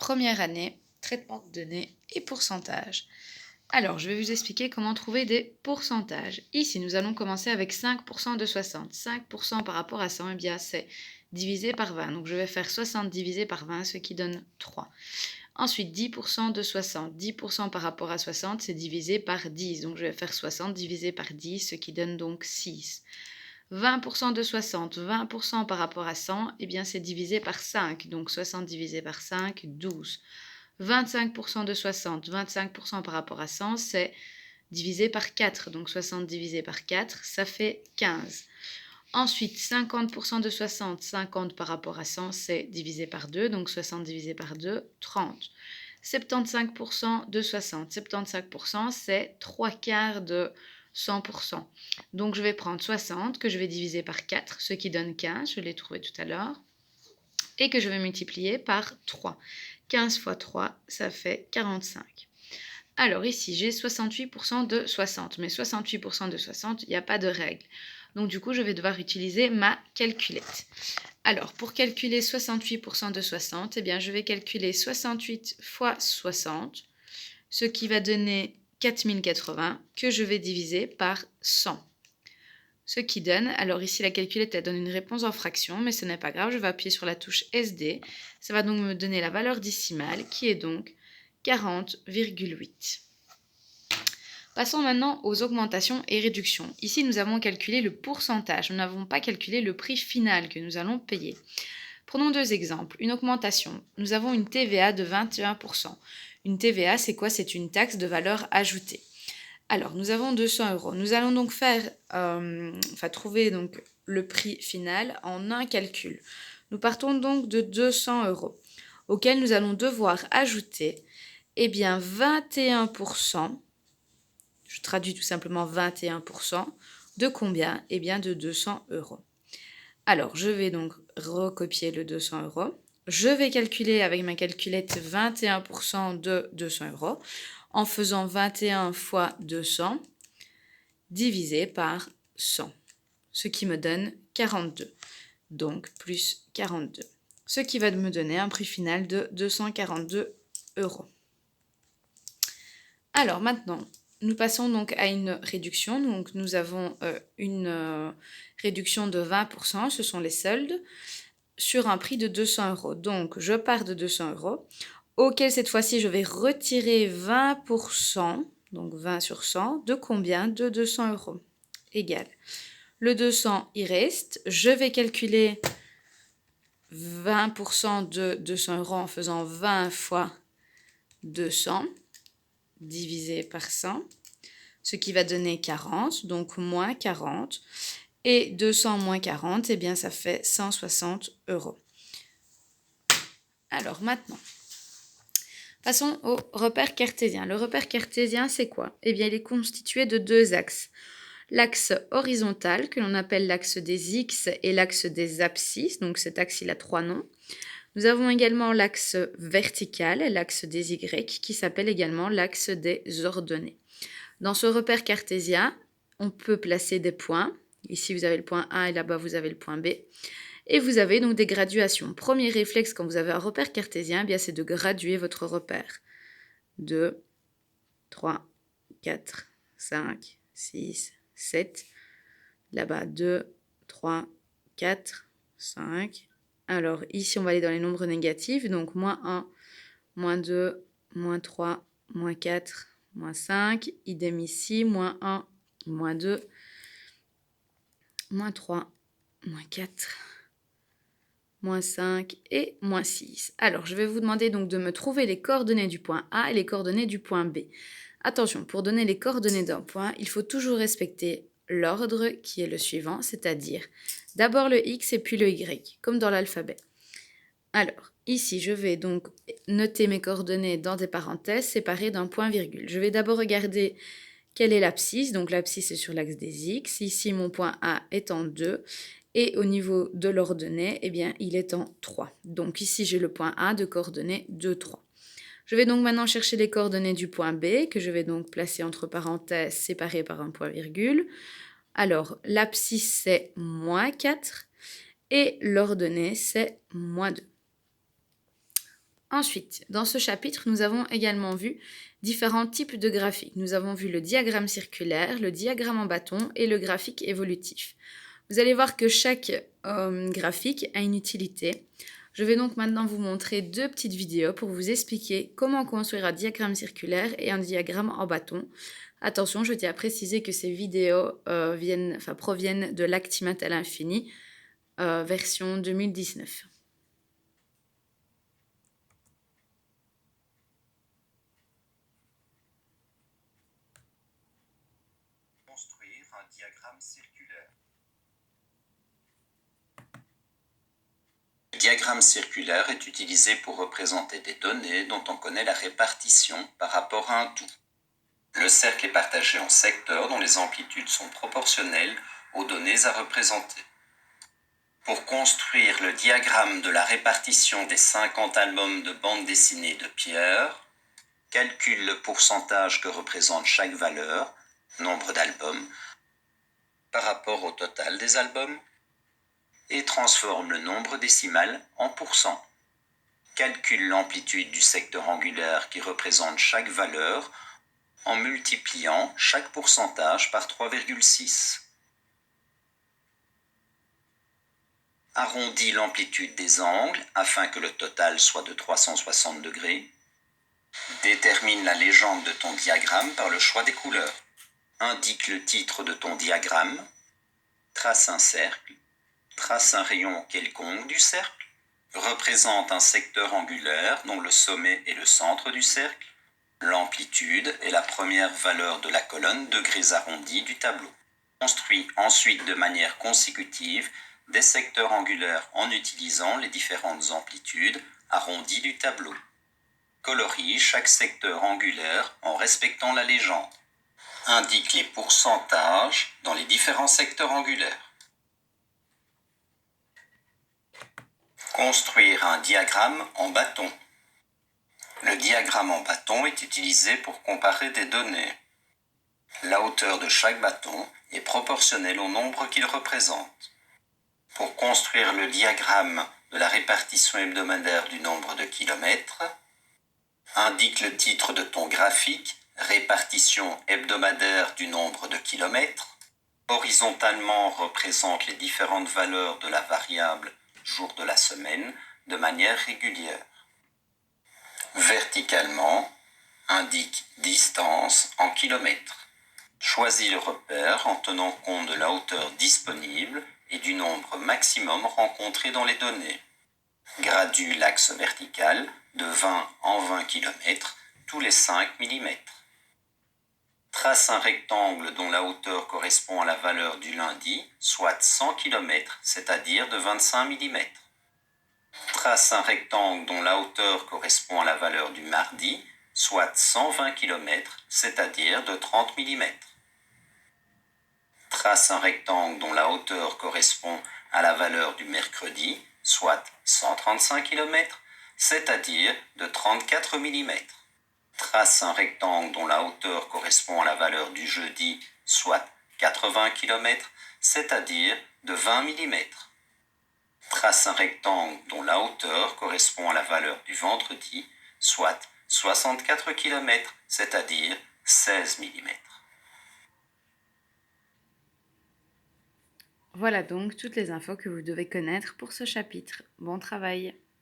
première année, traitement de données et pourcentage. Alors, je vais vous expliquer comment trouver des pourcentages. Ici, nous allons commencer avec 5% de 60. 5% par rapport à 100, eh bien, c'est divisé par 20. Donc, je vais faire 60 divisé par 20, ce qui donne 3. Ensuite, 10% de 60. 10% par rapport à 60, c'est divisé par 10. Donc, je vais faire 60 divisé par 10, ce qui donne donc 6. 20% de 60, 20% par rapport à 100, eh bien c'est divisé par 5. Donc 60 divisé par 5, 12. 25% de 60, 25% par rapport à 100, c'est divisé par 4. Donc 60 divisé par 4, ça fait 15. Ensuite, 50% de 60, 50 par rapport à 100, c'est divisé par 2. Donc 60 divisé par 2, 30. 75% de 60, 75%, c'est 3 quarts de 100%. Donc je vais prendre 60 que je vais diviser par 4, ce qui donne 15, je l'ai trouvé tout à l'heure, et que je vais multiplier par 3. 15 fois 3, ça fait 45. Alors ici, j'ai 68% de 60, mais 68% de 60, il n'y a pas de règle. Donc du coup, je vais devoir utiliser ma calculette. Alors, pour calculer 68% de 60, eh bien, je vais calculer 68 fois 60, ce qui va donner 4080, que je vais diviser par 100. Ce qui donne, alors ici la calculette elle donne une réponse en fraction, mais ce n'est pas grave, je vais appuyer sur la touche SD. Ça va donc me donner la valeur décimale qui est donc 40,8. Passons maintenant aux augmentations et réductions. Ici, nous avons calculé le pourcentage. Nous n'avons pas calculé le prix final que nous allons payer. Prenons deux exemples. Une augmentation. Nous avons une TVA de 21%. Une TVA, c'est quoi? C'est une taxe de valeur ajoutée. Alors, nous avons 200 euros. Nous allons donc trouver donc le prix final en un calcul. Nous partons donc de 200 euros, auquel nous allons devoir ajouter, eh bien, 21%. Je traduis tout simplement 21%. De combien? Eh bien, de 200 euros. Alors, je vais donc recopier le 200 euros. Je vais calculer avec ma calculette 21% de 200 euros en faisant 21 fois 200 divisé par 100, ce qui me donne 42. Donc, plus 42. Ce qui va me donner un prix final de 242 euros. Alors maintenant, nous passons donc à une réduction. Donc nous avons une réduction de 20%, ce sont les soldes, sur un prix de 200 euros. Donc je pars de 200 euros, auquel cette fois-ci je vais retirer 20%, donc 20 sur 100, de combien? De 200 euros. Égal. Le 200, il reste. Je vais calculer 20% de 200 euros en faisant 20 fois 200 divisé par 100, ce qui va donner 40, donc moins 40. Et 200 moins 40, eh bien ça fait 160 euros. Alors maintenant, passons au repère cartésien. Le repère cartésien, c'est quoi? Eh bien, il est constitué de deux axes. L'axe horizontal, que l'on appelle l'axe des X et l'axe des abscisses, donc cet axe, il a trois noms. Nous avons également l'axe vertical, l'axe des Y, qui s'appelle également l'axe des ordonnées. Dans ce repère cartésien, on peut placer des points. Ici, vous avez le point A et là-bas, vous avez le point B. Et vous avez donc des graduations. Premier réflexe quand vous avez un repère cartésien, eh bien, c'est de graduer votre repère. 2, 3, 4, 5, 6, 7. Là-bas, 2, 3, 4, 5. Alors, ici, on va aller dans les nombres négatifs. Donc, moins 1, moins 2, moins 3, moins 4, moins 5. Idem ici, moins 1, moins 2, moins 3, moins 4, moins 5 et moins 6. Alors, je vais vous demander donc de me trouver les coordonnées du point A et les coordonnées du point B. Attention, pour donner les coordonnées d'un point, il faut toujours respecter l'ordre qui est le suivant, c'est-à-dire d'abord le X et puis le Y, comme dans l'alphabet. Alors, ici, je vais donc noter mes coordonnées dans des parenthèses séparées d'un point-virgule. Je vais d'abord regarder quelle est l'abscisse. Donc, l'abscisse est sur l'axe des X. Ici, mon point A est en 2. Et au niveau de l'ordonnée, eh bien, il est en 3. Donc, ici, j'ai le point A de coordonnées 2, 3. Je vais donc maintenant chercher les coordonnées du point B, que je vais donc placer entre parenthèses séparées par un point-virgule. Alors, l'abscisse, c'est moins 4 et l'ordonnée, c'est moins 2. Ensuite, dans ce chapitre, nous avons également vu différents types de graphiques. Nous avons vu le diagramme circulaire, le diagramme en bâton et le graphique évolutif. Vous allez voir que chaque graphique a une utilité. Je vais donc maintenant vous montrer deux petites vidéos pour vous expliquer comment construire un diagramme circulaire et un diagramme en bâton. Attention, je tiens à préciser que ces vidéos proviennent de l'Actimate à l'infini, version 2019. Construire un diagramme circulaire. Le diagramme circulaire est utilisé pour représenter des données dont on connaît la répartition par rapport à un tout. Le cercle est partagé en secteurs dont les amplitudes sont proportionnelles aux données à représenter. Pour construire le diagramme de la répartition des 50 albums de bande dessinée de Pierre, calcule le pourcentage que représente chaque valeur, nombre d'albums, par rapport au total des albums, et transforme le nombre décimal en pourcent. Calcule l'amplitude du secteur angulaire qui représente chaque valeur en multipliant chaque pourcentage par 3,6. Arrondis l'amplitude des angles afin que le total soit de 360 degrés. Détermine la légende de ton diagramme par le choix des couleurs. Indique le titre de ton diagramme. Trace un cercle. Trace un rayon quelconque du cercle. Représente un secteur angulaire dont le sommet est le centre du cercle. L'amplitude est la première valeur de la colonne degrés arrondis du tableau. Construis ensuite de manière consécutive des secteurs angulaires en utilisant les différentes amplitudes arrondies du tableau. Colorie chaque secteur angulaire en respectant la légende. Indique les pourcentages dans les différents secteurs angulaires. Construire un diagramme en bâton. Le diagramme en bâton est utilisé pour comparer des données. La hauteur de chaque bâton est proportionnelle au nombre qu'il représente. Pour construire le diagramme de la répartition hebdomadaire du nombre de kilomètres, indique le titre de ton graphique, répartition hebdomadaire du nombre de kilomètres. Horizontalement représente les différentes valeurs de la variable jour de la semaine de manière régulière. Verticalement, indique distance en kilomètres. Choisis le repère en tenant compte de la hauteur disponible et du nombre maximum rencontré dans les données. Gradue l'axe vertical de 20 en 20 km tous les 5 mm. Trace un rectangle dont la hauteur correspond à la valeur du lundi, soit 100 km, c'est-à-dire de 25 mm. Trace un rectangle dont la hauteur correspond à la valeur du mardi, soit 120 km, c'est-à-dire de 30 mm. Trace un rectangle dont la hauteur correspond à la valeur du mercredi, soit 135 km, c'est-à-dire de 34 mm. Trace un rectangle dont la hauteur correspond à la valeur du jeudi, soit 80 km, c'est-à-dire de 20 mm. Trace un rectangle dont la hauteur correspond à la valeur du vendredi, soit 64 km, c'est-à-dire 16 mm. Voilà donc toutes les infos que vous devez connaître pour ce chapitre. Bon travail!